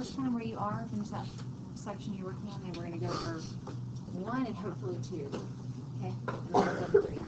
start kind of where you are, finish that section you're working on, and we're going to go for 1 and hopefully 2. Okay? And then we'll go for 3.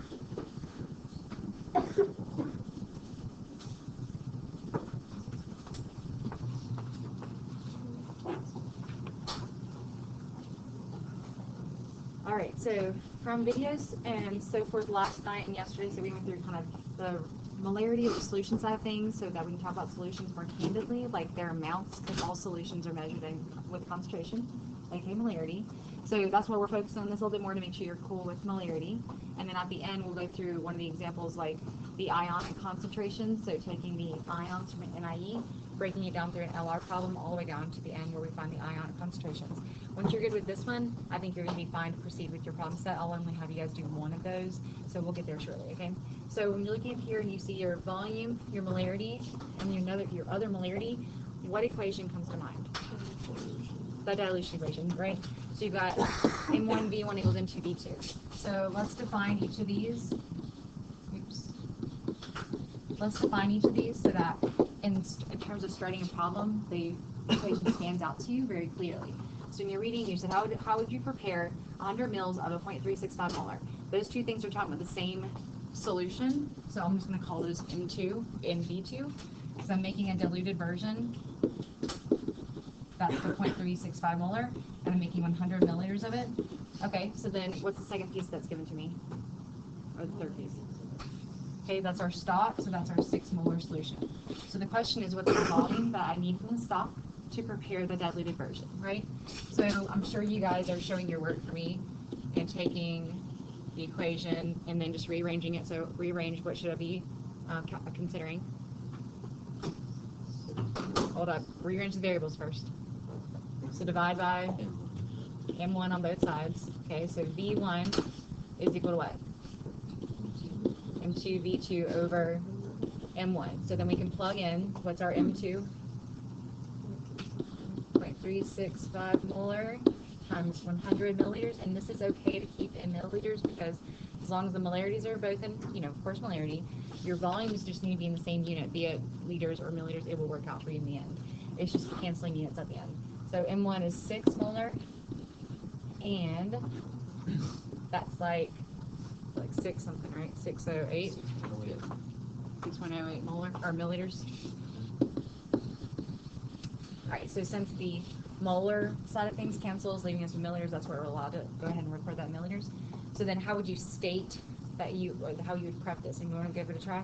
Alright, so from videos and so forth last night and yesterday, so we went through kind of the molarity of the solution side of things so that we can talk about solutions more candidly, like their amounts, because all solutions are measured with concentration, aka molarity. So that's why we're focusing on this a little bit more to make sure you're cool with molarity. And then at the end, we'll go through one of the examples like the ionic concentration, so taking the ions from an NIE, breaking it down through an LR problem all the way down to the end where we find the ionic concentrations. Once you're good with this one, I think you're going to be fine to proceed with your problem set. I'll only have you guys do one of those, so we'll get there shortly, okay? So when you're looking up here and you see your volume, your molarity, and your other molarity, what equation comes to mind? The dilution equation, right? So you've got M1V1 equals M2V2. So let's define each of these. Oops. Let's define each of these so that in terms of starting a problem, the equation stands out to you very clearly. So when you're reading, you said, how would you prepare 100 mils of a 0.365 molar? Those two things are talking about the same solution. So I'm just going to call those M2 and V2 because I'm making a diluted version. That's the 0.365 molar, and I'm making 100 milliliters of it. Okay, so then what's the second piece that's given to me? Or the third piece? Okay, that's our stock, so that's our 6 molar solution. So the question is, what's the volume that I need from the stock to prepare the diluted version, right? So I'm sure you guys are showing your work for me and taking the equation and then just rearranging it. So rearrange, what should I be considering? Hold up, rearrange the variables first. So divide by M1 on both sides. Okay, so V1 is equal to what? M2 V2 over M1. So then we can plug in, what's our M2? 0.365 molar times 100 milliliters. And this is okay to keep in milliliters because as long as the molarities are both in, of course, molarity, your volumes just need to be in the same unit, be it liters or milliliters. It will work out for you in the end. It's just canceling units at the end. So M1 is 6 molar, and that's like 6 something, right? 608. 6.08 molar or milliliters. All right. So since the molar side of things cancels, leaving us with milliliters, that's where we're allowed to go ahead and record that in milliliters. So then, how would you state that or how you would prep this? And you want to give it a try?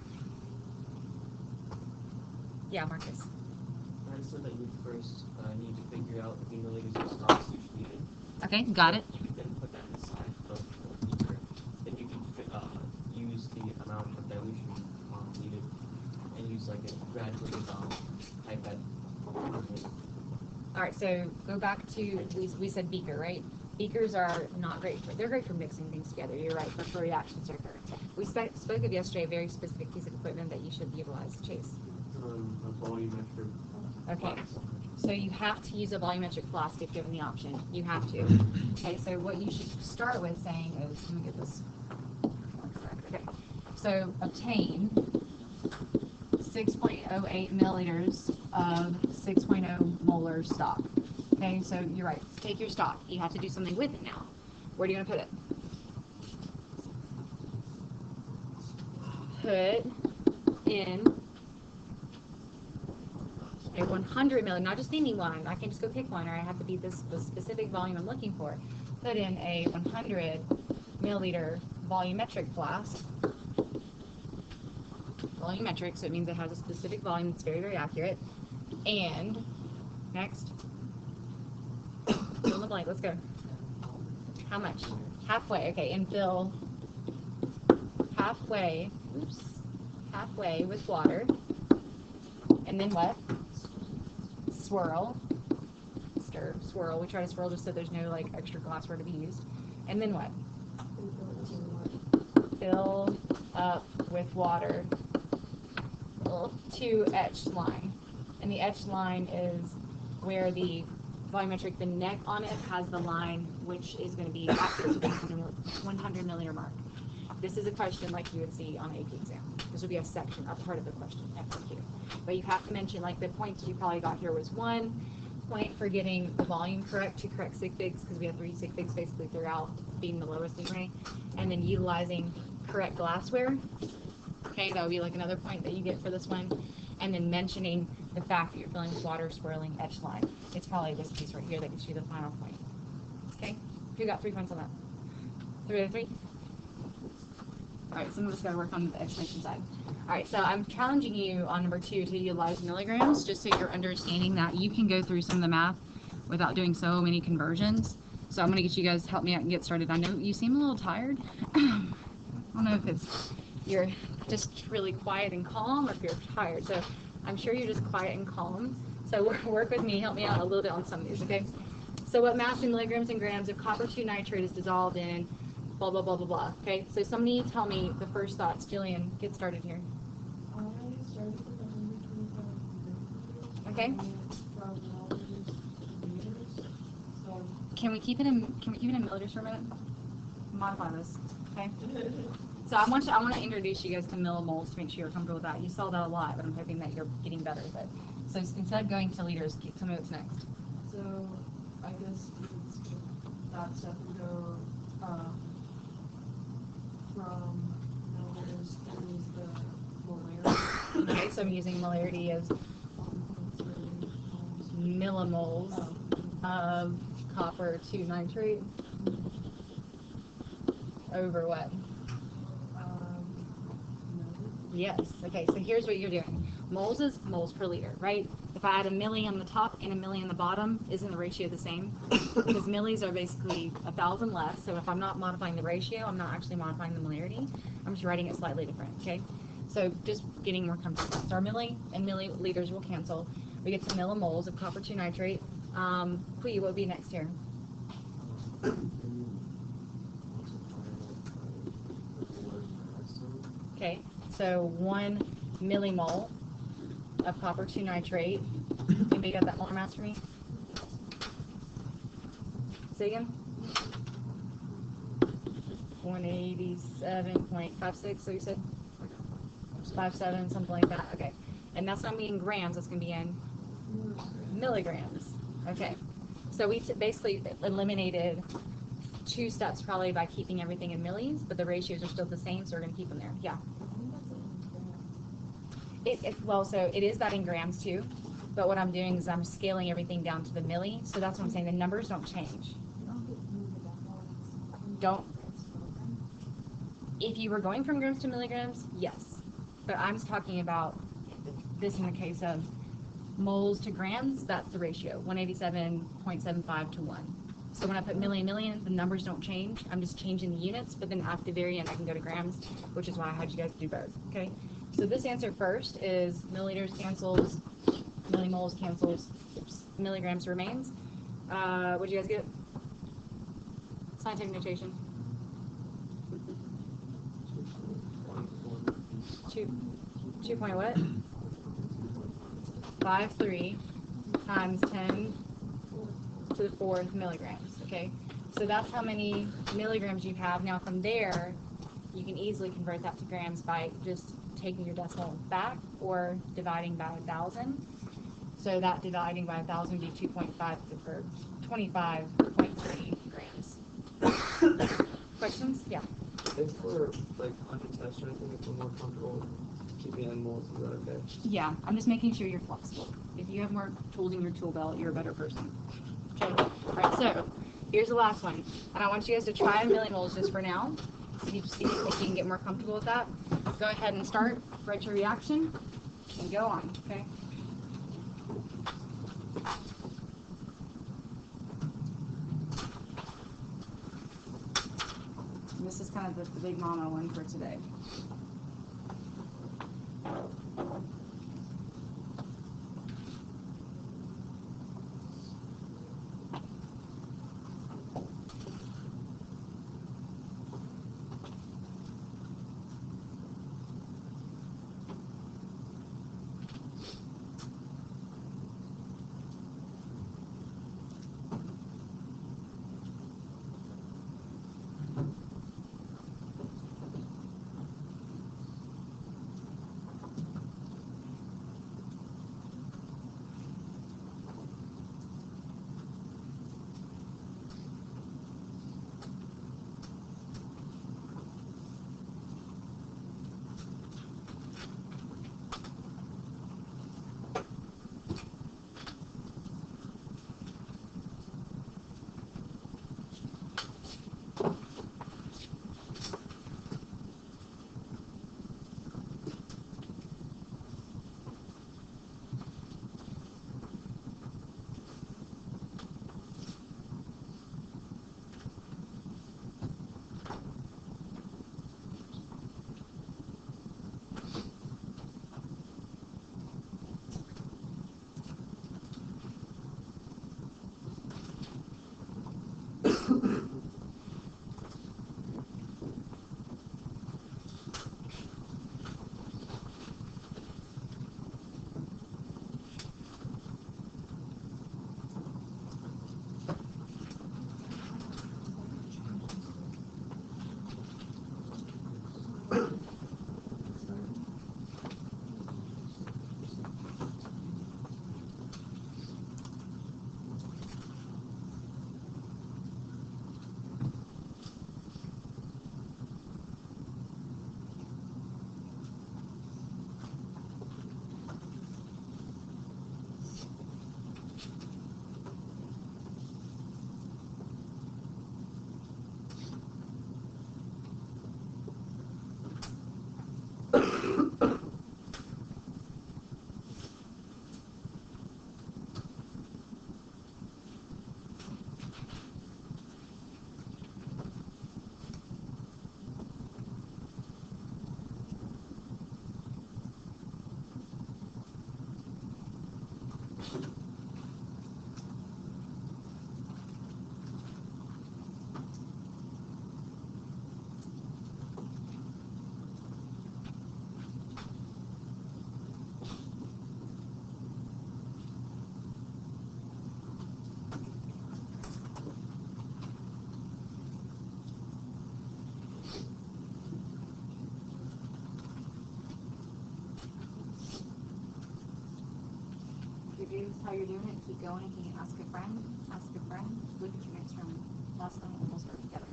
Yeah, Marcus. I said that you first need to figure out the milliliters of stocks you needed. Okay, got it. You can put that inside of the beaker. Then you can use the amount of dilution needed and use like a graduated pipette. All right, so go back to, we said beaker, right? Beakers are not great they're great for mixing things together, you're right, but for reactions to occur. We spoke of yesterday a very specific piece of equipment that you should utilize. Chase. A volumetric. Okay, so you have to use a volumetric flask if given the option. You have to. Okay, so what you should start with saying is, let me get this. Okay, so obtain 6.08 milliliters of 6.0 molar stock. Okay, so you're right. Take your stock. You have to do something with it now. Where do you want to put it? Put in a 100 milliliter, not just any one. I can't just go pick one, or I have to be the specific volume I'm looking for. Put in a 100 milliliter volumetric flask. Volumetric, so it means it has a specific volume. It's very, very accurate. And next, fill in the blank. Let's go. How much? Halfway. Okay, and fill halfway. Oops. Halfway with water. And then what? Swirl. Stir. Swirl. We try to swirl just so there's no like extra glassware to be used. And then what? Fill up with water to etched line. And the etched line is where the volumetric, the neck on it has the line which is going to be after the 100 milliliter mark. This is a question like you would see on an AP exam. This would be a section, a part of the question, FAQ. But you have to mention, like the points you probably got here was 1, point for getting the volume correct to correct sig figs, because we have 3 sig figs basically throughout, being the lowest anyway, and then utilizing correct glassware. Okay, that would be like another point that you get for this one. And then mentioning the fact that you're filling with water, swirling, etch line. It's probably this piece right here that gets you the final point. Okay, who got 3 points on that? 3 out of 3? Alright, some of us got to work on the explanation side. Alright, so I'm challenging you on number 2 to utilize milligrams, just so you're understanding that you can go through some of the math without doing so many conversions. So I'm going to get you guys to help me out and get started. I know you seem a little tired. I don't know if it's you're just really quiet and calm, or if you're tired. So I'm sure you're just quiet and calm. So work with me, help me out a little bit on some of these, okay? So what mass in milligrams and grams of copper 2 nitrate is dissolved in blah, blah, blah, blah, blah, okay? So somebody tell me the first thoughts. Jillian, get started here. Okay. Can we keep it in milliliters for a minute? Modify this, okay? So I want to introduce you guys to millimoles to make sure you're comfortable with that. You saw that a lot, but I'm hoping that you're getting better with it. So instead of going to liters, tell me what's next. So I guess that step would go from milliliters to the molarity. Okay, so I'm using molarity as millimoles of copper 2 nitrate over what? Yes. Okay, so here's what you're doing. Moles is moles per liter, right? If I add a milli on the top and a milli on the bottom, isn't the ratio the same? Because millis are basically 1,000 less, so if I'm not modifying the ratio, I'm not actually modifying the molarity. I'm just writing it slightly different, okay? So just getting more comfortable. So our milli and milliliters will cancel. We get to millimoles of copper 2 nitrate. Pui, what would be next here? Okay, so 1 millimole of copper 2 nitrate. Anybody got that molar mass for me? Say again? 187.56, so you said? 57, something like that. Okay. And that's not going to be in grams, that's going to be in milligrams. Okay. So we basically eliminated 2 steps probably by keeping everything in millis, but the ratios are still the same, so we're going to keep them there. Yeah. Well, so it is that in grams too, but what I'm doing is I'm scaling everything down to the milli, so that's what I'm saying. The numbers don't change. Don't. If you were going from grams to milligrams, yes. But I'm talking about this in the case of moles to grams, that's the ratio, 187.75 to 1. So when I put milli and million, the numbers don't change. I'm just changing the units, but then at the very end, I can go to grams, which is why I had you guys do both, okay? So this answer first is milliliters cancels, millimoles cancels, milligrams remains. What'd you guys get? Scientific notation. 2 point what? 53 times 10 to the 4th milligrams, okay? So that's how many milligrams you have. Now from there, you can easily convert that to grams by just taking your decimal back or dividing by 1,000. So that dividing by 1,000 would be 2.5 or 25.3 grams. Questions? Yeah. If we're like on a test or anything, if we're more comfortable keeping in moles, is that okay? Yeah, I'm just making sure you're flexible. If you have more tools in your tool belt, you're a better person. Okay. All right. So here's the last one, and I want you guys to try millimoles just for now. See if you can get more comfortable with that. Go ahead and start. Write your reaction, and go on. Okay. And this is kind of the big mama one for today. here's how you're doing it. Keep going. If you can ask a friend, look at your next room last night, and we'll start together.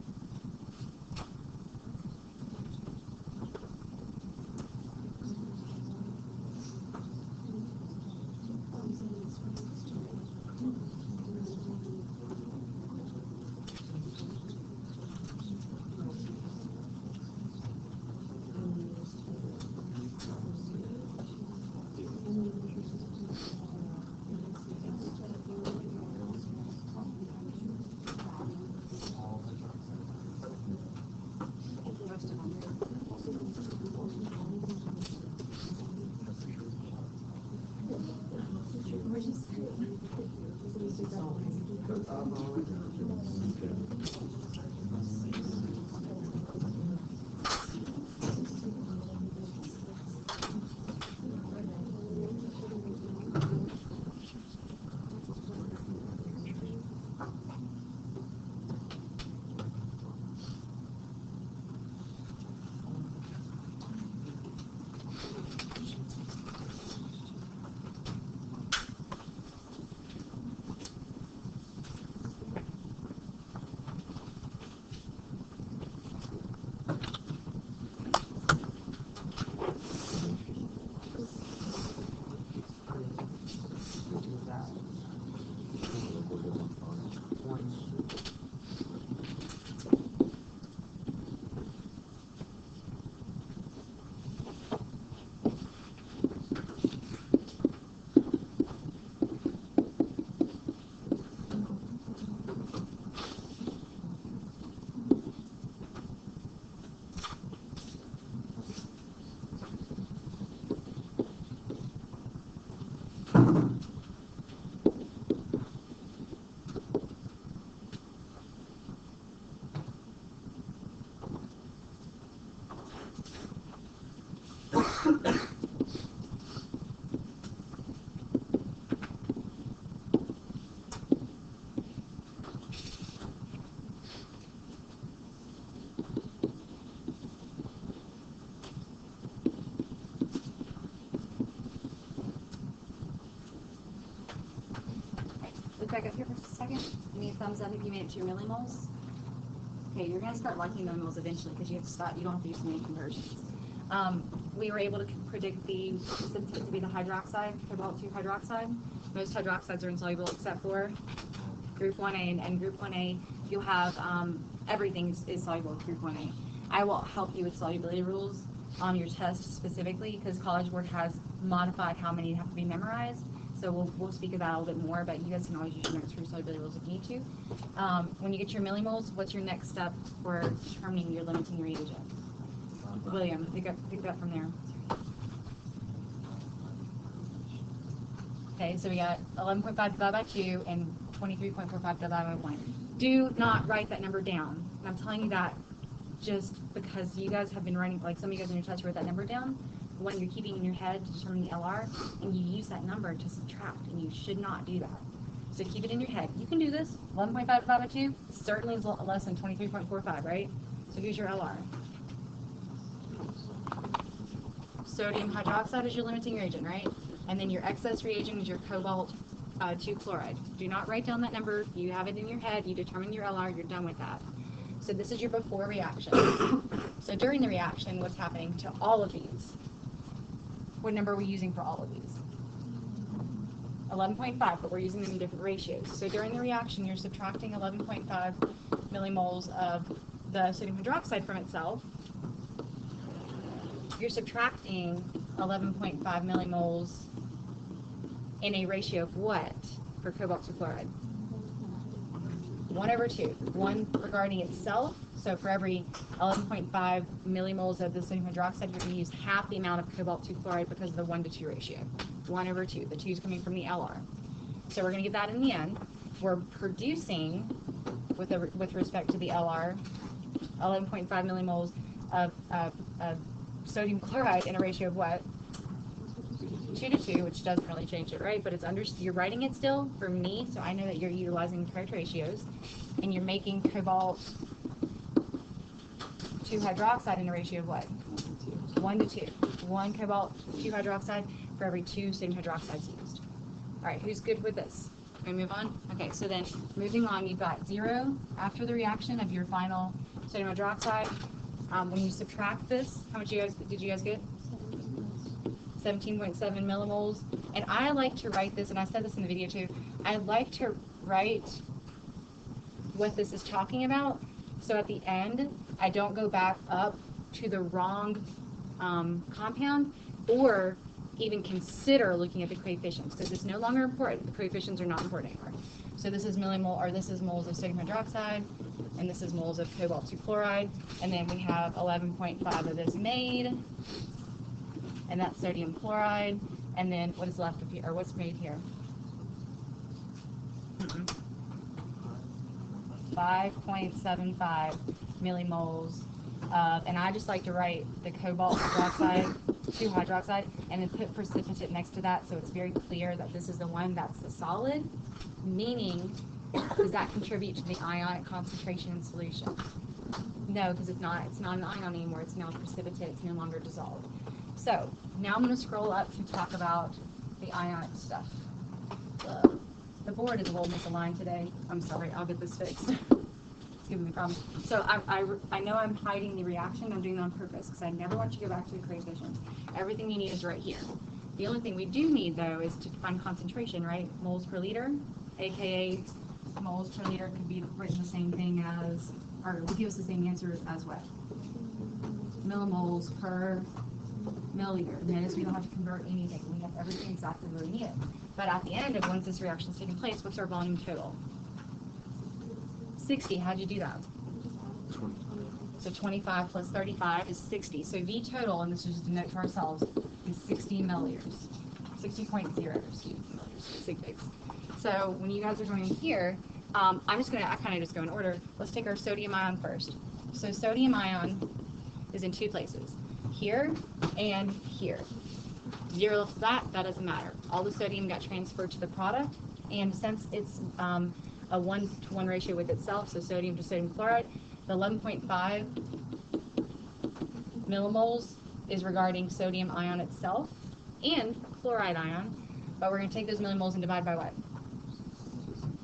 Most of them. Look back up here for a second. Give me a thumbs up if you made it to your millimoles. Okay, you're going to start liking millimoles eventually because you have to stop. You don't have to do so many conversions. We were able to predict the sensitivity of the hydroxide, cobalt-2 hydroxide. Most hydroxides are insoluble except for group 1A, and group 1A, you'll have everything is soluble with group 1A. I will help you with solubility rules on your test specifically because College Board has modified how many have to be memorized. So we'll speak about it a little bit more, but you guys can always use your notes for solubility rules if you need to. When you get your millimoles, what's your next step for determining your limiting reagent? William, pick it up from there. Okay, so we got 11.5 divided by 2 and 23.45 divided by 1. Do not write that number down. And I'm telling you that just because you guys have been writing, like some of you guys in your test wrote that number down, the one you're keeping in your head to determine the LR, and you use that number to subtract, and you should not do that. So keep it in your head. You can do this. 11.5 divided by 2 certainly is less than 23.45, right? So here's your LR. Sodium hydroxide is your limiting reagent, right? And then your excess reagent is your cobalt-2 chloride. Do not write down that number. You have it in your head. You determine your LR. You're done with that. So this is your before reaction. So during the reaction, what's happening to all of these? What number are we using for all of these? 11.5, but we're using them in different ratios. So during the reaction, you're subtracting 11.5 millimoles of the sodium hydroxide from itself. You're subtracting 11.5 millimoles in a ratio of what for cobalt-2 chloride? 1/2. 1 regarding itself. So for every 11.5 millimoles of the sodium hydroxide, you're going to use half the amount of cobalt-2 chloride because of the 1-to-2 ratio. 1/2. The 2 is coming from the LR. So we're going to get that in the end. We're producing, with respect to the LR, 11.5 millimoles of sodium chloride in a ratio of what? 2-to-2, which doesn't really change it, right? But it's you're writing it still for me, so I know that you're utilizing the correct ratios, and you're making cobalt-2 hydroxide in a ratio of what? 1-to-2. 1 cobalt-2 hydroxide for every 2 sodium hydroxides used. All right, who's good with this? Can we move on? Okay, so then moving on, you've got 0 after the reaction of your final sodium hydroxide. When you subtract this, how much did you guys get? 17.7 millimoles. And I like to write this, and I said this in the video too, I like to write what this is talking about, so at the end, I don't go back up to the wrong compound, or even consider looking at the coefficients, because it's no longer important. The coefficients are not important anymore. So this is millimole, or this is moles of sodium hydroxide, and this is moles of cobalt 2 chloride, and then we have 11.5 of this made, and that's sodium chloride, and then what is left of here, or what's made here? 5.75 millimoles of, and I just like to write the cobalt hydroxide, 2 hydroxide, and then put precipitate next to that, so it's very clear that this is the one that's the solid, meaning, does that contribute to the ionic concentration in solution? No, because it's not an ion anymore, it's now precipitate, it's no longer dissolved. So, now I'm going to scroll up to talk about the ionic stuff. The board is a little misaligned today. I'm sorry, I'll get this fixed. It's giving me problems. So I know I'm hiding the reaction. I'm doing it on purpose because I never want you to go back to the coefficients. Everything you need is right here. The only thing we do need, though, is to find concentration, right? Moles per liter, aka moles per liter could be written the same thing as, or would give us the same answer as what? Millimoles per milliliter. Notice we don't have to convert anything. We have everything exactly where we need it. But at the end of once this reaction is taking place, what's our volume total? 60. How'd you do that? 20. So 25 plus 35 is 60. So V total, and this is just a note to ourselves, is 60 milliliters. 60.0, excuse me, milliliters, sig figs. So when you guys are going here, I kind of just go in order. Let's take our sodium ion first. So sodium ion is in 2 places, here and here. 0 left of that doesn't matter. All the sodium got transferred to the product, and since it's a 1-to-1 ratio with itself, so sodium to sodium chloride, the 11.5 millimoles is regarding sodium ion itself and chloride ion, but we're going to take those millimoles and divide by what?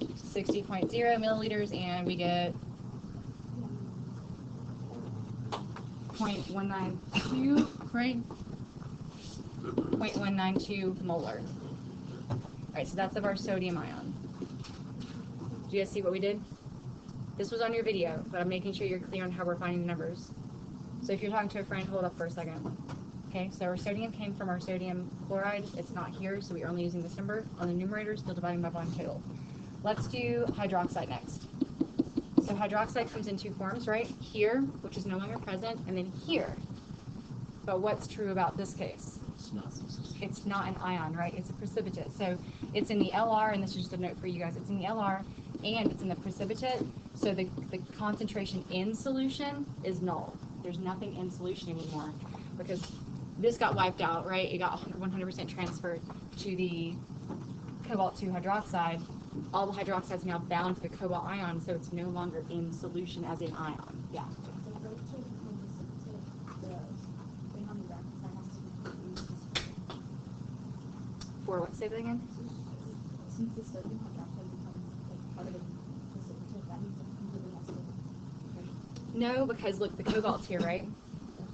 60.0 milliliters, and we get 0.192, right? 0.192 molar. Alright, so that's of our sodium ion. Do you guys see what we did? This was on your video, but I'm making sure you're clear on how we're finding the numbers. So if you're talking to a friend, hold up for a second. Okay, so our sodium came from our sodium chloride. It's not here, so we're only using this number. On the numerator, still dividing by volume total. Let's do hydroxide next. So hydroxide comes in 2 forms, right? Here, which is no longer present, and then here. But what's true about this case? It's not an ion, right? It's a precipitate. So it's in the LR, and this is just a note for you guys. It's in the LR, and it's in the precipitate. So the concentration in solution is null. There's nothing in solution anymore because this got wiped out, right? It got 100% transferred to the cobalt 2 hydroxide. All the hydroxide's now bound to the cobalt ion, so it's no longer in solution as an ion. Yeah. For what? Say that again? Since the sodium hydroxide becomes part of the precipitate, that means it completely has to. No, because look, the cobalt's here, right?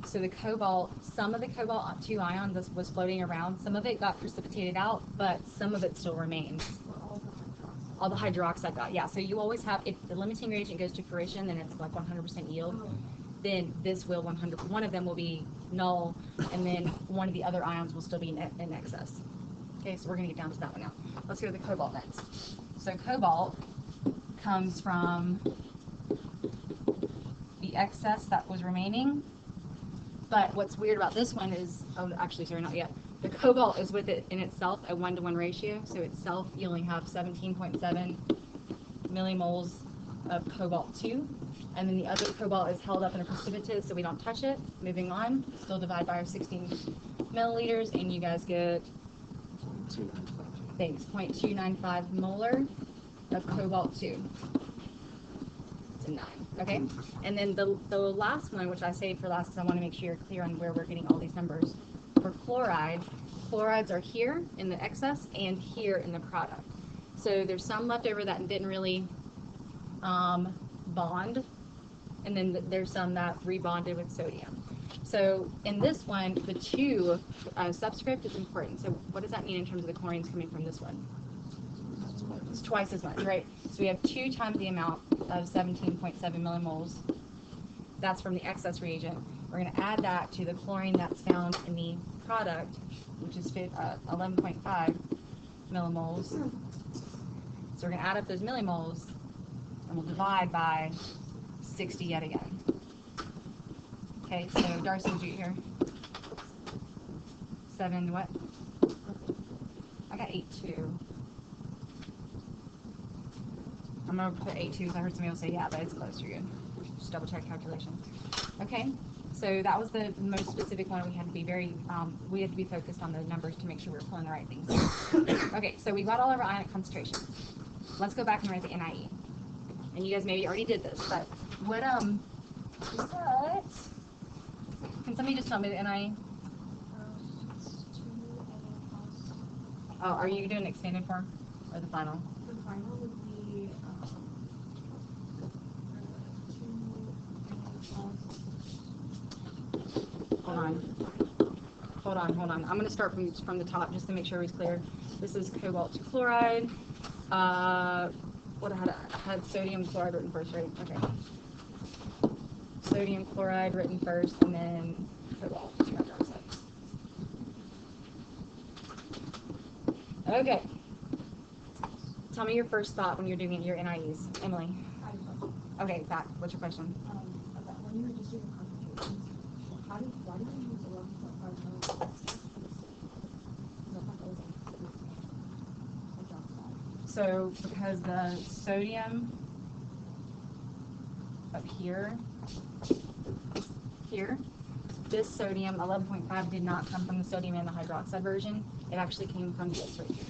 So the cobalt, some of the cobalt 2 ion was floating around. Some of it got precipitated out, but some of it still remains. All the hydroxide got, yeah. So you always have, if the limiting reagent goes to fruition, then it's like 100% yield. Then this will 100. One of them will be null, and then one of the other ions will still be in excess. Okay, so we're going to get down to that one now. Let's go to the cobalt next. So cobalt comes from the excess that was remaining. But what's weird about this one is, oh, actually, sorry, not yet. The cobalt is with it in itself a 1-to-1 ratio. So itself, you only have 17.7 millimoles of cobalt 2. And then the other cobalt is held up in a precipitate, so we don't touch it. Moving on, still divide by our 16 milliliters, and you guys get, thanks, 0.295 molar of cobalt 2. It's a 9, okay? And then the last one, which I saved for last because I want to make sure you're clear on where we're getting all these numbers. for chloride, chlorides are here in the excess and here in the product. So there's some left over that didn't really bond, and then there's some that rebonded with sodium. So in this one, the 2 subscript is important. So what does that mean in terms of the chlorines coming from this one? It's twice as much, right? So we have 2 times the amount of 17.7 millimoles. That's from the excess reagent. We're going to add that to the chlorine that's found in the product, which is 11.5 millimoles. So we're going to add up those millimoles, and we'll divide by 60 yet again. Okay, so Darcy, did you hear? 7 what? I got 8.2. I'm going to put 8.2 because I heard somebody else say, yeah, but it's close, you're good. Just double check calculation. Okay, so that was the most specific one. We had to be very, we had to be focused on the numbers to make sure we were pulling the right things. Okay, so we got all of our ionic concentrations. Let's go back and write the NIE. And you guys maybe already did this, but what, can somebody just tell me the NIE? Oh, are you doing expanded form or the final? The final would be 2 Hold on. I'm going to start from the top just to make sure it's clear. This is cobalt chloride. What I had sodium chloride written first, right? Okay. Sodium chloride written first, and then cobalt hydroxide. Okay. Tell me your first thought when you're doing your NIEs, Emily. I have a question. Okay, Pat, what's your question? About when you were just doing concentrations, why did you use 11.5 millimoles? So, because the sodium up here, this sodium 11.5 did not come from the sodium in the hydroxide version. It actually came from this right here.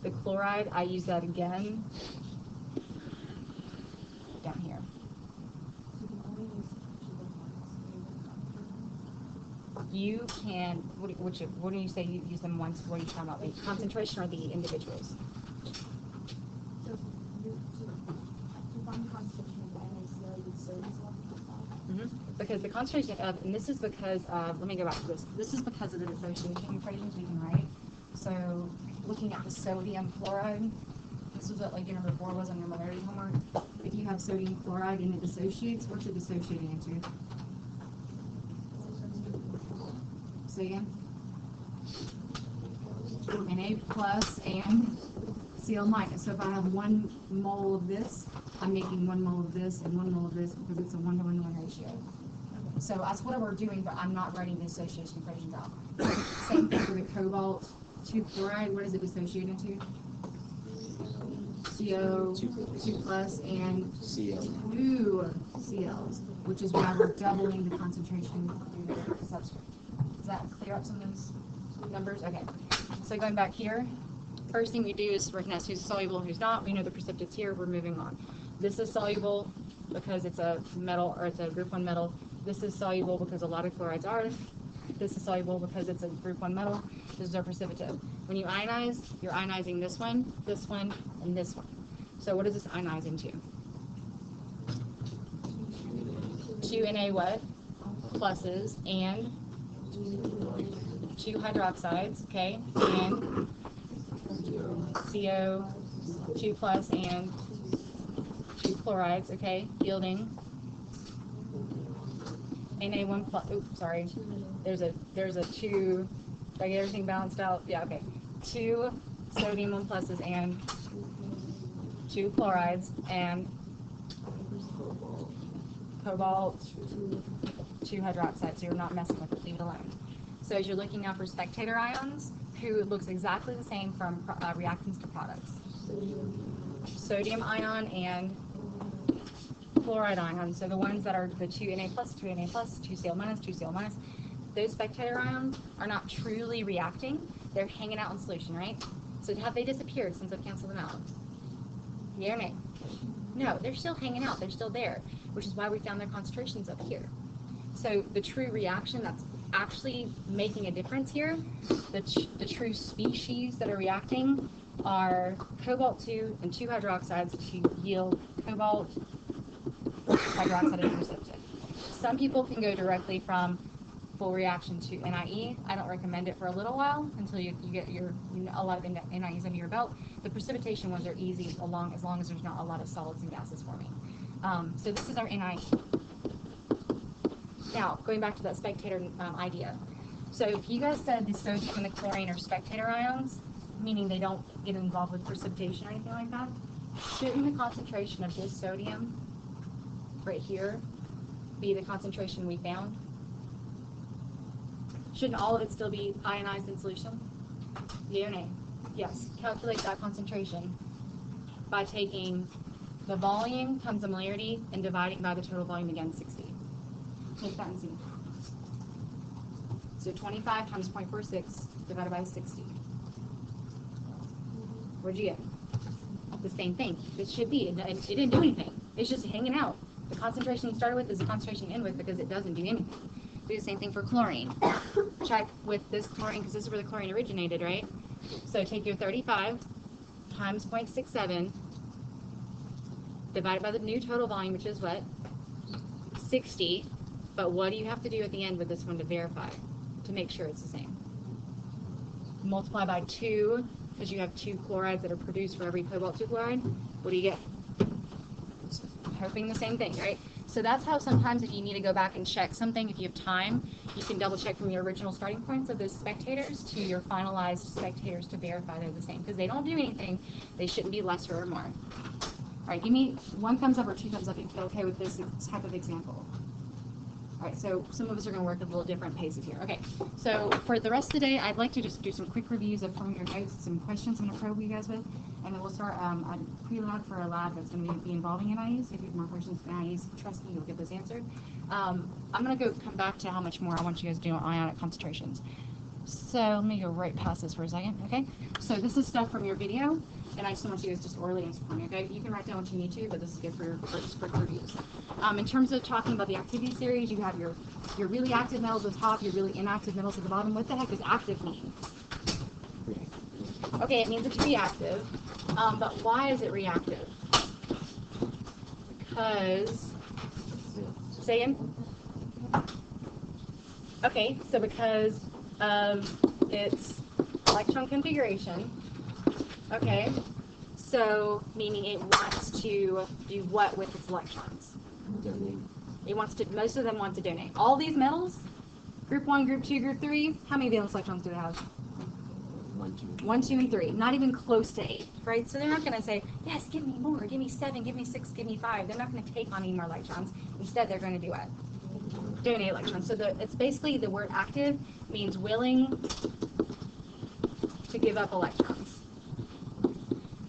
The chloride, I use that again down here. You can, what do you say you use them once? What are you talking about? The concentration or the individuals? So to find the concentration of the NaCl, you would sodium 11.5? Because the concentration of, and this is because of, let me go back to this. This is because of the dissociation equations we can write. So looking at the sodium chloride, this is what like your number 4 was on your molarity homework. If you have sodium chloride and it dissociates, what's it dissociating into? Say again? Na plus and Cl minus. So if I have 1 mole of this, I'm making 1 mole of this and 1 mole of this because it's a 1-to-1 ratio. So that's what we're doing, but I'm not writing the association equations out. Same thing for the cobalt 2 chloride. What does it dissociate into? CO2 plus and 2 Cls, which is why we're doubling the concentration through the substrate. Does that clear up some of those numbers? Okay. So going back here, first thing we do is recognize who's soluble and who's not. We know the precipitate's here. We're moving on. This is soluble because it's a metal, or it's a group 1 metal. This is soluble because a lot of chlorides are. This is soluble because it's a group 1 metal. This is our precipitate. When you ionize, you're ionizing this one, and this one. So what does this ionize into? 2 Na what? Pluses and 2 hydroxides, okay? And CO2 plus and 2 chlorides, okay? Yielding Na1 plus, oops, sorry. There's a 2, did I get everything balanced out? Yeah, okay. 2 sodium 1 pluses and 2 chlorides and cobalt 2 hydroxides, so you're not messing with it, leave it alone. So as you're looking now for spectator ions, who looks exactly the same from reactants to products. Sodium ion and chloride ion, so the ones that are the 2 Na plus, 2 Na plus, 2 Cl minus, 2 Cl minus, those spectator ions are not truly reacting, they're hanging out in solution, right? So have they disappeared since I've canceled them out? Yeah or nay? No, they're still hanging out, they're still there, which is why we found their concentrations up here. So the true reaction that's actually making a difference here, the true species that are reacting are cobalt-2 and 2 hydroxides to yield cobalt hydroxide and precipitate. Some people can go directly from full reaction to NIE. I don't recommend it for a little while until you get a lot of NIEs under your belt. The precipitation ones are easy as long as there's not a lot of solids and gases forming. So this is our NIE. Now, going back to that spectator idea. So if you guys said the sodium and the chlorine are spectator ions, meaning they don't get involved with precipitation or anything like that, shouldn't the concentration of this sodium right here be the concentration we found? Shouldn't all of it still be ionized in solution? Yea or nay? Yes. Calculate that concentration by taking the volume times the molarity and dividing by the total volume again, 60. Take that and see. So 25 times 0.46 divided by 60. What'd you get? The same thing. It should be. It didn't do anything. It's just hanging out. The concentration you started with is the concentration you end with because it doesn't do anything. Do the same thing for chlorine. Check with this chlorine because this is where the chlorine originated, right? So take your 35 times 0.67 divided by the new total volume, which is what? 60. But what do you have to do at the end with this one to verify, to make sure it's the same? Multiply by 2, because you have 2 chlorides that are produced for every cobalt-2 chloride. What do you get? Hoping the same thing, right? So that's how sometimes if you need to go back and check something, if you have time, you can double check from your original starting points of the spectators to your finalized spectators to verify they're the same. Because they don't do anything, they shouldn't be lesser or more. All right, give me 1 thumbs up or 2 thumbs up if you feel okay with this type of example. All right, so some of us are going to work at a little different paces here. Okay, so for the rest of the day, I'd like to just do some quick reviews of some of your notes, some questions I'm going to probe you guys with, and then we'll start a pre-lab for a lab that's going to be involving NIEs. If you have more questions for NIEs, trust me, you'll get those answered. I'm going to come back to how much more I want you guys to do on ionic concentrations. So let me go right past this for a second, okay? So this is stuff from your video, and I just want you guys just orally answer for me, okay? You can write down what you need to, but this is good for just quick reviews. In terms of talking about the activity series, you have your really active metals at the top, your really inactive metals at the bottom. What the heck does active mean? Okay, it means it's reactive, but why is it reactive? Because, say again? Okay, so because of its electron configuration, okay, so meaning it wants to do what with its electrons? It wants to, most of them want to donate. All these metals, group 1, group 2, group 3, how many valence electrons do they have? 1, 2, and 3. Not even close to 8, right? So they're not going to say, yes, give me more, give me 7, give me 6, give me 5. They're not going to take on any more electrons. Instead, they're going to do what? Donate electrons. So it's basically the word active means willing to give up electrons.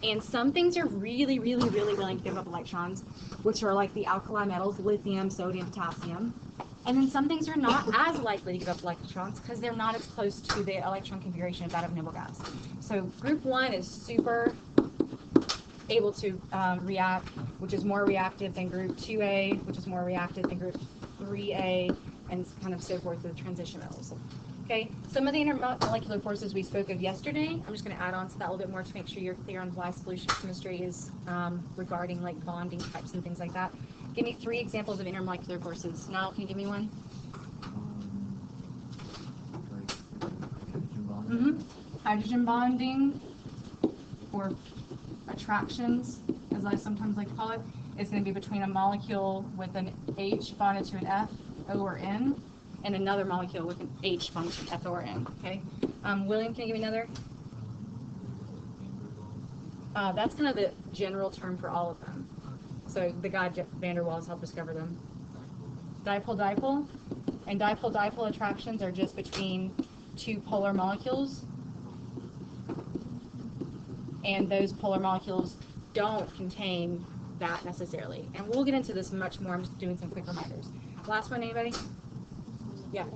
And some things are really, really, really willing to give up electrons, which are like the alkali metals, lithium, sodium, potassium. And then some things are not as likely to give up electrons because they're not as close to the electron configuration of that of noble gas. So group 1 is super able to react, which is more reactive than group 2A, which is more reactive than group 3A, and kind of so forth with transition metals. Okay, some of the intermolecular forces we spoke of yesterday, I'm just going to add on to that a little bit more to make sure you're clear on why solution chemistry is regarding like bonding types and things like that. Give me 3 examples of intermolecular forces. Niall, can you give me one? Hydrogen bonding, or attractions, as I sometimes like to call it, is going to be between a molecule with an H bonded to an F, O, or N, and another molecule with an H bonded to an F, O, or N. Okay. William, can you give me another? That's kind of the general term for all of them. So the guy van der Waals helped discover them. Dipole-dipole, and dipole-dipole attractions are just between 2 polar molecules, and those polar molecules don't contain that necessarily. And we'll get into this much more. I'm just doing some quick reminders. Last one, anybody? Yeah.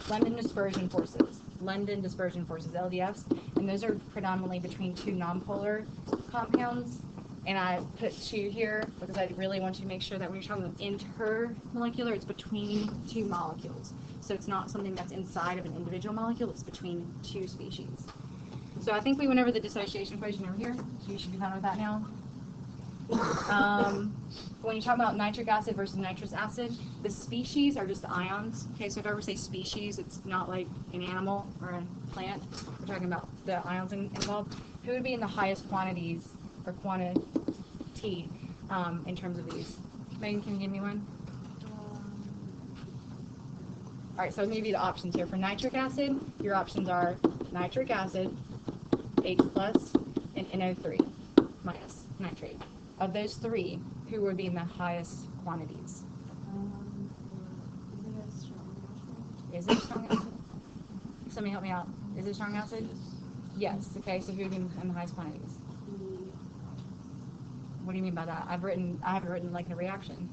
London dispersion forces. London dispersion forces, LDFs, and those are predominantly between 2 nonpolar compounds And I put 2 here because I really want you to make sure that when you're talking about intermolecular, it's between 2 molecules. So it's not something that's inside of an individual molecule, it's between 2 species. So I think we went over the dissociation equation over here, so you should be done with that now. When you talk about nitric acid versus nitrous acid, the species are just the ions. Okay, so if I ever say species, it's not like an animal or a plant. We're talking about the ions involved. Who would be in the highest quantities or quantity in terms of these? Megan, can you give me one? All right, so let me give you the options here. For nitric acid, your options are nitric acid, H+, and NO3 minus nitrate. Of those 3, who would be in the highest quantities? Is it strong acid? Somebody help me out. Is it strong acid? Yes. Okay, so who would be in the highest quantities? What do you mean by that? I have it written like a reaction.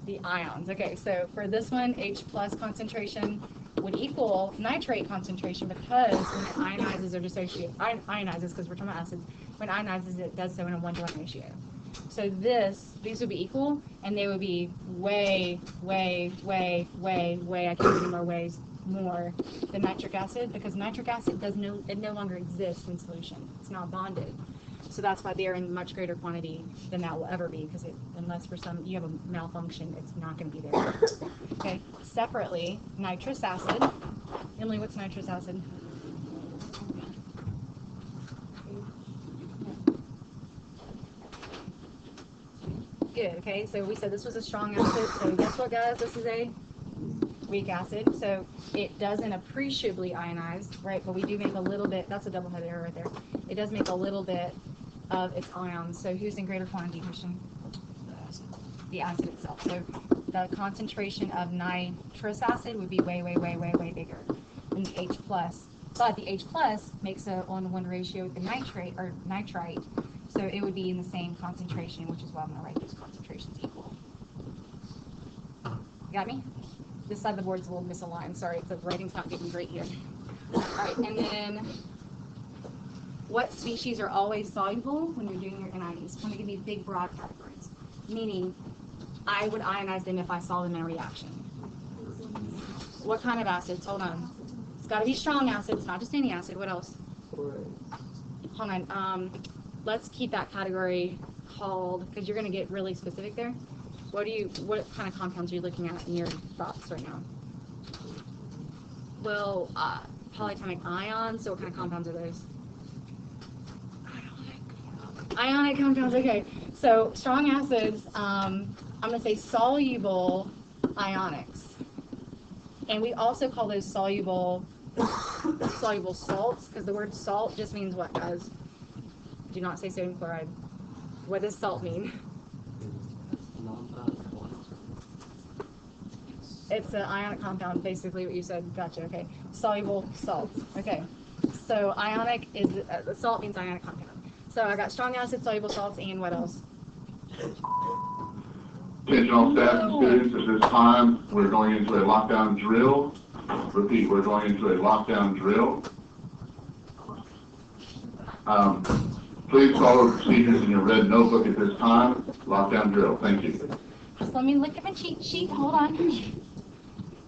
The ions. Okay, so for this one, H+ concentration would equal nitrate concentration because when it ionizes or dissociates, ionizes because we're talking about acids, when it ionizes it does so in a 1-to-1 ratio. So these would be equal, and they would be way, I can't do any more ways, more than nitric acid, because nitric acid no longer exists in solution. It's not bonded. So that's why they're in much greater quantity than that will ever be, because unless for some you have a malfunction, it's not going to be there. Okay. Separately, nitrous acid. Emily, what's nitrous acid? Good. Okay. So we said this was a strong acid. So guess what, guys? This is a weak acid. So it doesn't appreciably ionize, right? But we do make a little bit. That's a double-headed error right there. It does make a little bit of its ions. So who's in greater quantity, Christian? The acid itself. So the concentration of nitrous acid would be way bigger than the H+. But the H+ makes a 1-to-1 ratio with the nitrate, so it would be in the same concentration, which is why I'm going to write those concentrations equal. You got me? This side of the board's a little misaligned. Sorry, the writing's not getting great here. All right, and then what species are always soluble when you're doing your NIEs? I'm going to give you big, broad categories, meaning I would ionize them if I saw them in a reaction. What kind of acids? Hold on. It's got to be strong acids, not just any acid. What else? Hold on. Let's keep that category called, because you're going to get really specific there. What kind of compounds are you looking at in your thoughts right now? Well, polyatomic ions. So what kind of compounds are those? Ionic compounds. Okay. So strong acids. I'm going to say soluble ionics, and we also call those soluble salts, because the word salt just means what, guys? Do not say sodium chloride. What does salt mean? It's an ionic compound, basically what you said. Gotcha. Okay. Soluble salts. Okay. So ionic is salt means ionic compound. So I got strong acid, soluble salts, and what else? Attention all staff and students, at this time, we're going into a lockdown drill. Repeat, we're going into a lockdown drill. Please follow the procedures in your red notebook at this time. Lockdown drill. Thank you. Just let me look at my cheat sheet. Hold on.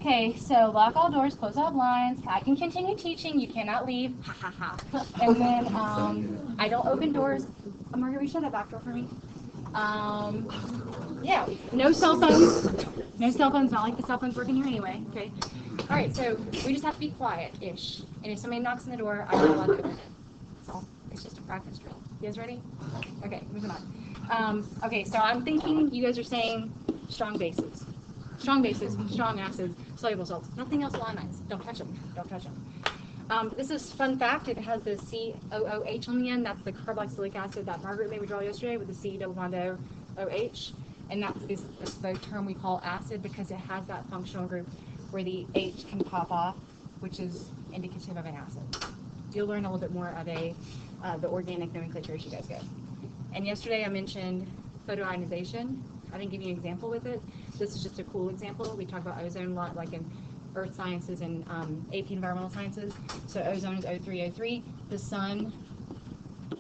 Okay, so lock all doors, close all blinds. I can continue teaching. You cannot leave. Ha ha ha. And then I don't open doors. Margaret, will you shut that back door for me? Yeah, no cell phones. No cell phones. Not like the cell phones working here anyway. Okay. All right, so we just have to be quiet-ish. And if somebody knocks on the door, I'm not allowed to open it. That's all. It's just a practice drill. You guys ready? Okay, moving on. Okay, so I'm thinking you guys are saying strong bases. Strong bases, strong acids, soluble salts. Nothing else will ionize. Don't touch them. Don't touch them. This is fun fact. It has the COOH on the end. That's the carboxylic acid that Margaret made me draw yesterday with the C double bond OH. And that's the term we call acid because it has that functional group where the H can pop off, which is indicative of an acid. You'll learn a little bit more of the organic nomenclature as you guys go. And yesterday I mentioned photoionization. I didn't give you an example with it. This is just a cool example. We talk about ozone a lot, like in earth sciences and AP environmental sciences. So ozone is O3. The sun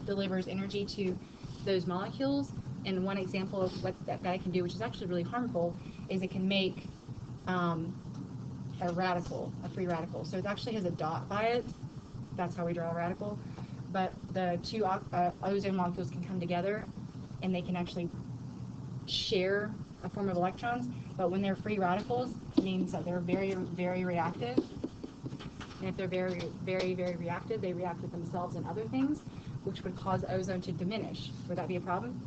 delivers energy to those molecules. And one example of what that guy can do, which is actually really harmful, is it can make a radical, a free radical. So it actually has a dot by it. That's how we draw a radical. But the two ozone molecules can come together, and they can actually share a form of electrons. But when they're free radicals, it means that they're very, very reactive. And if they're very, very, very reactive, they react with themselves and other things, which would cause ozone to diminish. Would that be a problem?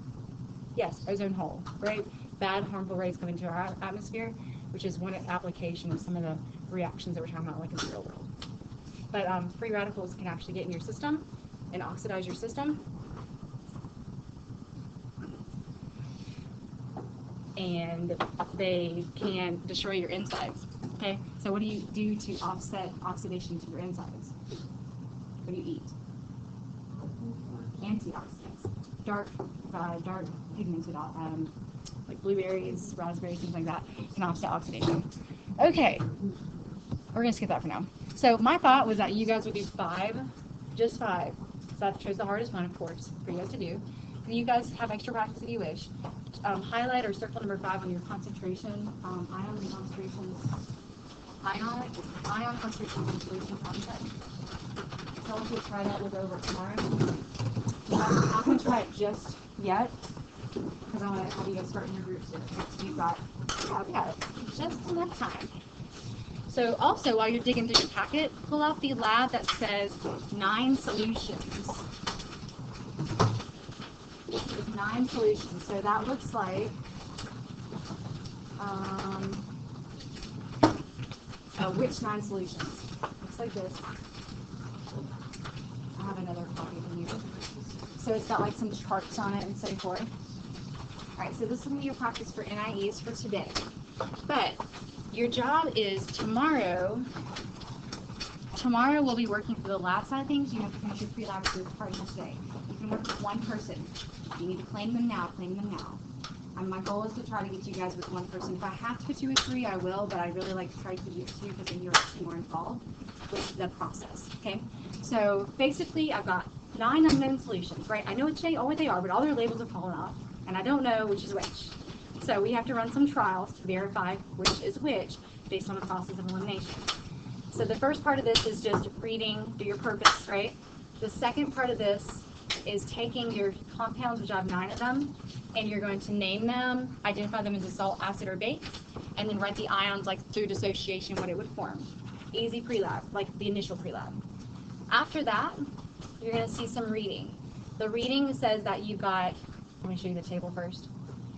Yes, ozone hole, right? Bad, harmful rays come into our atmosphere, which is one application of some of the reactions that we're talking about, like in the real world. But free radicals can actually get in your system and oxidize your system. And they can destroy your insides. Okay, so what do you do to offset oxidation to your insides? What do you eat? Antioxidants. Dark pigmented, like blueberries, raspberries, things like that, can offset oxidation. Okay, we're gonna skip that for now. So my thought was that you guys would do 5, just 5. So that chose the hardest one, of course, for you guys to do. And you guys have extra practice if you wish. Highlight or circle number 5 on your concentration, ion and concentrations, ion concentration and solution concept. So if you try that, we'll go over it tomorrow. I'm not going to try it just yet, because I want to have you guys start in your groups soon. You've got just enough time. So also, while you're digging through your packet, pull out the lab that says 9 solutions. 9 solutions. So that looks like, which 9 solutions? Looks like this. I have another copy of you. So it's got like some charts on it and so forth. Alright, so this is going to be your practice for NIEs for today. But your job is tomorrow we'll be working for the lab side of things. You have to finish your pre-lab party today. You can work with one person. You need to claim them now, my goal is to try to get you guys with one person. If I have to put you with 3, I will, but I really like to try to put you with 2 because then you're actually more involved with the process, okay? So basically, I've got 9 unknown solutions, right? I know what they are, but all their labels are falling off, and I don't know which is which. So we have to run some trials to verify which is which based on the process of elimination. So the first part of this is just reading through your purpose, right? The second part of this is taking your compounds, which I have 9 of them, and you're going to name them, identify them as a salt, acid, or base, and then write the ions like through dissociation what it would form. Easy pre-lab, like the initial pre-lab. After that, you're going to see some reading. The reading says that you've got, let me show you the table first.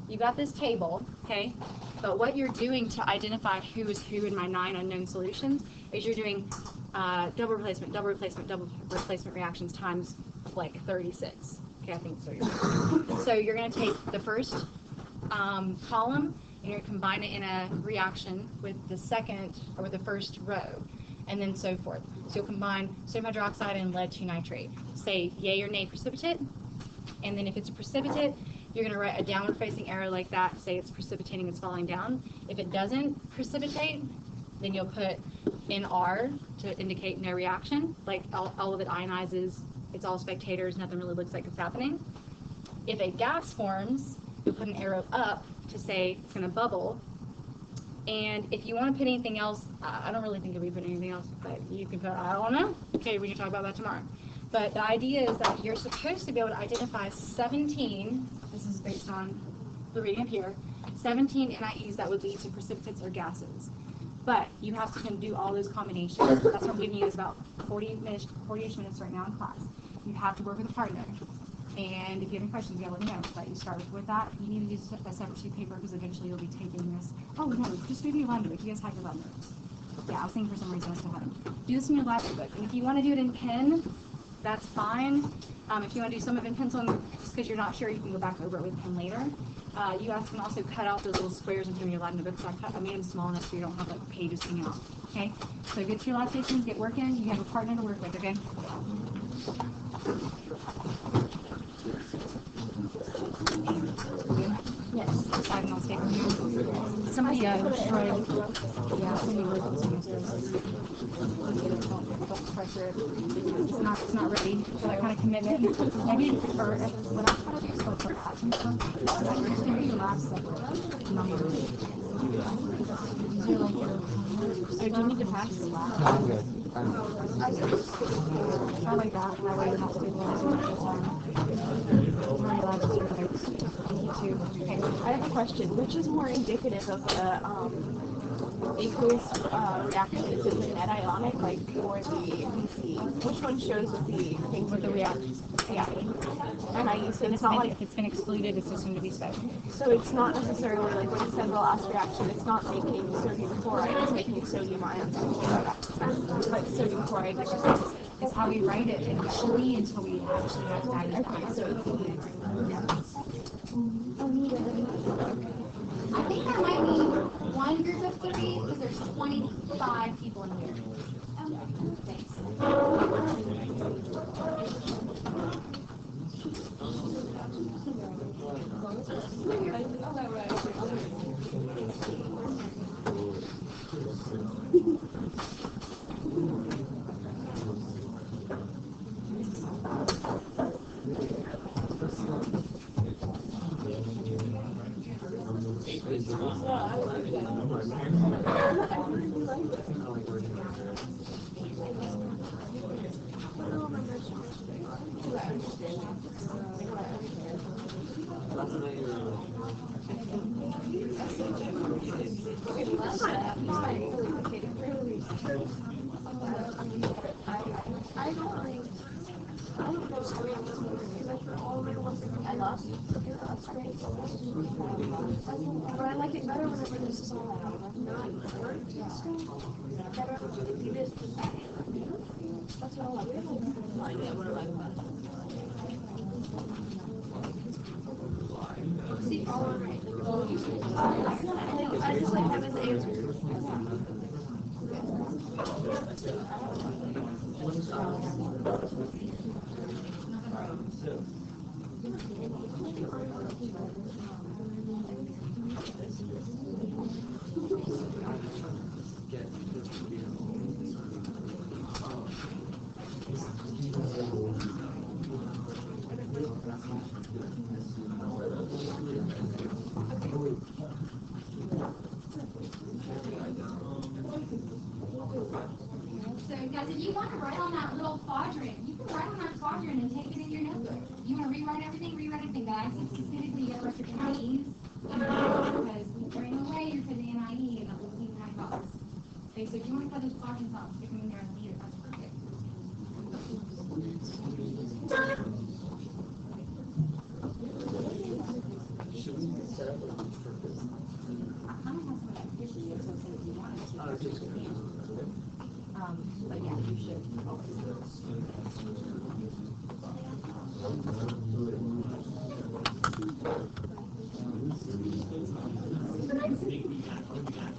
You've got this table, okay? But what you're doing to identify who is who in my 9 unknown solutions is you're doing double replacement reactions times like 36. Okay, I think it's 36. So you're going to take the first column and you're going to combine it in a reaction with the second or with the first row, and then so forth. So you'll combine sodium hydroxide and lead 2 nitrate. Say yay or nay precipitate, and then if it's a precipitate, you're going to write a downward facing arrow like that, say it's precipitating, it's falling down. If it doesn't precipitate, then you'll put NR to indicate no reaction, like all of it ionizes, it's all spectators, nothing really looks like it's happening. If a gas forms, you'll put an arrow up to say it's going to bubble. And if you want to put anything else, I don't really think you'll be putting anything else, but you can put, I don't know. Okay, we can talk about that tomorrow. But the idea is that you're supposed to be able to identify 17, this is based on the reading up here, 17 NIEs that would lead to precipitates or gases. But you have to do all those combinations. That's what I'm giving you is about 40-ish minutes right now in class. You have to work with a partner. And if you have any questions, you gotta let me know. But you start with that. You need to use a separate sheet of paper because eventually you'll be taking this. Oh no, just do your lab notebook. You guys have your lab notes. Yeah, I was thinking for some reason I still haven't. Do this in your lab notebook. And if you want to do it in pen, that's fine. If you want to do some of it in pencil, just because you're not sure, you can go back over it with pen later. You guys can also cut out those little squares and put in your lab notebook. So I made them small enough so you don't have like pages hanging out. Okay? So get to your lab stations, get working. You have a partner to work with, okay? Yes. that's deciding on taking here. Somebody tried, yeah, somebody wrote it to me. Don't pressure it. It's not ready for that kind of commitment. Maybe, or what I try to do is for class and stuff, I usually read labs separate numbers. So do you need to pass? I'm good. I like that. That way you're not stabilized. I have a question. Which is more indicative of the aqueous reaction? Is it the net ionic, like, or the BC? Which one shows what the things With the reaction. Yeah. NIEs, and it's not like if it's been excluded, it's assumed to be special. so it's not necessarily like when it said the last reaction, it's not making sodium chloride, it's making sodium ions. But sodium chloride It's how we write it initially until we actually have values. okay, so I think there might be one group of 30 because there's 25 people in here. Thanks. I lost you. That's great. But I like it better whenever this is all that's what I like. See, all right. I just like having the answers. So guys, if you want to write on that little quadrant, you can write on that quadrant and take it in your notebook. You want to rewrite everything, guys. And specifically, you got to write your NIEs. Because there ain't no way you're for the NIE and that will leave my box. Okay, so if you want to put those quadrants on, stick them in there and leave it. That's perfect. Should we set up a group for this? I kind of have some activity associated if you wanted to. But yeah, you should.